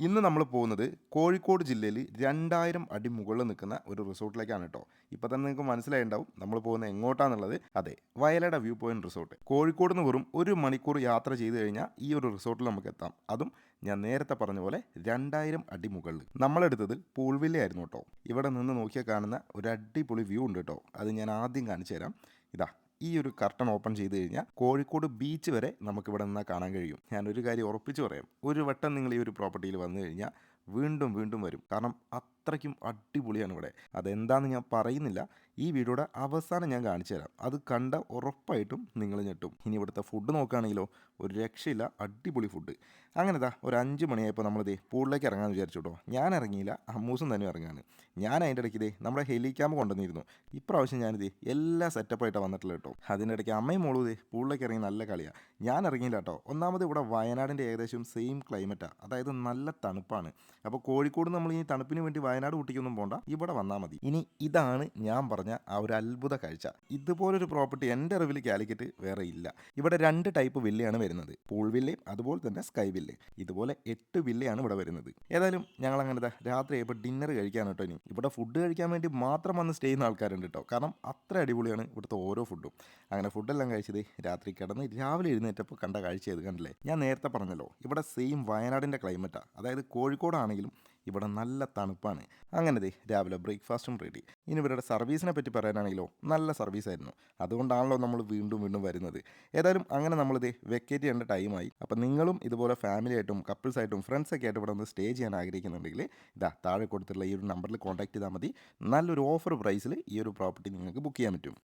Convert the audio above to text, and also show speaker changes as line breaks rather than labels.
ഇന്ന് നമ്മൾ പോകുന്നത് കോഴിക്കോട് ജില്ലയിൽ 2000 അടി മുകളിൽ നിൽക്കുന്ന ഒരു റിസോർട്ടിലേക്കാണ് കേട്ടോ. ഇപ്പോൾ തന്നെ നിങ്ങൾക്ക് മനസ്സിലായിട്ടുണ്ടാവും നമ്മൾ പോകുന്നത് എങ്ങോട്ടാന്നുള്ളത്. അതെ, Vayalada view point resort. Kozhikode നിന്ന് വെറും 1 മണിക്കൂർ യാത്ര ചെയ്ത് കഴിഞ്ഞാൽ ഈ ഒരു റിസോർട്ടിൽ നമുക്ക് എത്താം. അതും ഞാൻ നേരത്തെ പറഞ്ഞ പോലെ 2000 അടി മുകളിൽ. നമ്മളെടുത്തത് പൂൾ വില്ല ആയിരുന്നു കേട്ടോ. ഇവിടെ നിന്ന് നോക്കിയാൽ കാണുന്ന ഒരു അടിപൊളി വ്യൂ ഉണ്ട് കേട്ടോ. അത് ഞാൻ ആദ്യം കാണിച്ചു തരാം. ഇതാ, ഈ ഒരു കർട്ടൺ ഓപ്പൺ ചെയ്ത് കഴിഞ്ഞാൽ കോഴിക്കോട് ബീച്ച് വരെ നമുക്കിവിടെ നിന്നാൽ കാണാൻ കഴിയും. ഞാനൊരു കാര്യം ഉറപ്പിച്ച് പറയാം, ഒരു വട്ടം നിങ്ങൾ ഈ ഒരു പ്രോപ്പർട്ടിയിൽ വന്നു കഴിഞ്ഞാൽ വീണ്ടും വീണ്ടും വരും. കാരണം അത്രയ്ക്കും അടിപൊളിയാണ് ഇവിടെ. അതെന്താണെന്ന് ഞാൻ പറയുന്നില്ല, ഈ വീഡിയോയുടെ അവസാനം ഞാൻ കാണിച്ചു തരാം. അത് കണ്ട ഉറപ്പായിട്ടും നിങ്ങൾ ഞെട്ടും. ഇനി ഇവിടുത്തെ ഫുഡ് നോക്കുകയാണെങ്കിലോ ഒരു രക്ഷയില്ല, അടിപൊളി ഫുഡ്. അങ്ങനെതാ ഒരു 5 മണിയായപ്പോൾ നമ്മളിതേ പൂളിലേക്ക് ഇറങ്ങാമെന്ന് വിചാരിച്ചു കേട്ടോ. ഞാൻ ഇറങ്ങിയില്ല, അമ്മൂസും തന്നെ ഇറങ്ങാണ്. ഞാൻ അതിൻ്റെ ഇടയ്ക്ക് ഇതേ നമ്മുടെ ഹെലിക്യാമ്പ് കൊണ്ടുവന്നിരുന്നു. ഇപ്രാവശ്യം ഞാനിതേ എല്ലാ സെറ്റപ്പായിട്ടാണ് വന്നിട്ടുള്ളത് കേട്ടോ. അതിൻ്റെ ഇടയ്ക്ക് അമ്മയും മോളും ഇതേ പൂളിലേക്ക് ഇറങ്ങി നല്ല കളിയാണ്. ഞാൻ ഇറങ്ങിയില്ല കേട്ടോ. ഒന്നാമത് ഇവിടെ വയനാടിൻ്റെ ഏകദേശം സെയിം ക്ലൈമറ്റാണ്, അതായത് നല്ല തണുപ്പാണ്. അപ്പോൾ കോഴിക്കോട് നമ്മൾ ഈ തണുപ്പിന് വേണ്ടി വയനാട് ഊട്ടിക്കൊന്നും പോകണ്ട, ഇവിടെ വന്നാൽ മതി. ഇനി ഇതാണ് ഞാൻ പറഞ്ഞ ആ ഒരു അത്ഭുത കാഴ്ച. ഇതുപോലൊരു പ്രോപ്പർട്ടി എൻ്റെ അറിവിൽ കാലിക്കറ്റ് വേറെ ഇല്ല. ഇവിടെ 2 ടൈപ്പ് വില്ലയാണ് വരുന്നത്, പൂൾ വില്ലയും അതുപോലെ തന്നെ സ്കൈ വില്ല. ഇതുപോലെ 8 വില്ലയാണ് ഇവിടെ വരുന്നത്. ഏതായാലും ഞങ്ങൾ അങ്ങനെ രാത്രി ആയപ്പോൾ ഡിന്നർ കഴിക്കാൻ കേട്ടോ. ഇനി ഇവിടെ ഫുഡ് കഴിക്കാൻ വേണ്ടി മാത്രം വന്ന് സ്റ്റേ ചെയ്യുന്ന ആൾക്കാരുണ്ട് കേട്ടോ. കാരണം അത്ര അടിപൊളിയാണ് ഇവിടുത്തെ ഓരോ ഫുഡും. അങ്ങനെ ഫുഡെല്ലാം കഴിച്ചത് രാത്രി കിടന്ന് രാവിലെ എഴുന്നേറ്റപ്പോൾ കണ്ട കാഴ്ച ചെയ്ത് കണ്ടില്ലേ. ഞാൻ നേരത്തെ പറഞ്ഞല്ലോ, ഇവിടെ സെയിം വയനാടിൻ്റെ ക്ലൈമറ്റാണ്, അതായത് കോഴിക്കോടാണെങ്കിലും ഇവിടെ നല്ല തണുപ്പാണ്. അങ്ങനെ രാവിലെ ബ്രേക്ക്ഫാസ്റ്റും റെഡി. ഇനി ഇവരുടെ സർവീസിനെ പറ്റി പറയാനാണെങ്കിലോ നല്ല സർവീസായിരുന്നു. അതുകൊണ്ടാണല്ലോ നമ്മൾ വീണ്ടും വീണ്ടും വരുന്നത്. ഏതായാലും അങ്ങനെ നമ്മളിത് വെക്കേറ്റ് ചെയ്യേണ്ട ടൈമായി. അപ്പം നിങ്ങളും ഇതുപോലെ ഫാമിലി ആയിട്ടും കപ്പിൾസായിട്ടും ഫ്രണ്ട്സൊക്കെ ആയിട്ട് ഇവിടെ ഒന്ന് സ്റ്റേ ചെയ്യാൻ ആഗ്രഹിക്കുന്നുണ്ടെങ്കിൽ ഇതാ താഴെ കൊടുത്തിട്ടുള്ള ഈ ഒരു നമ്പറിൽ കോൺടാക്ട് ചെയ്താൽ മതി. നല്ലൊരു ഓഫർ പ്രൈസിൽ ഈ ഒരു പ്രോപ്പർട്ടി നിങ്ങൾക്ക് ബുക്ക് ചെയ്യാൻ പറ്റും.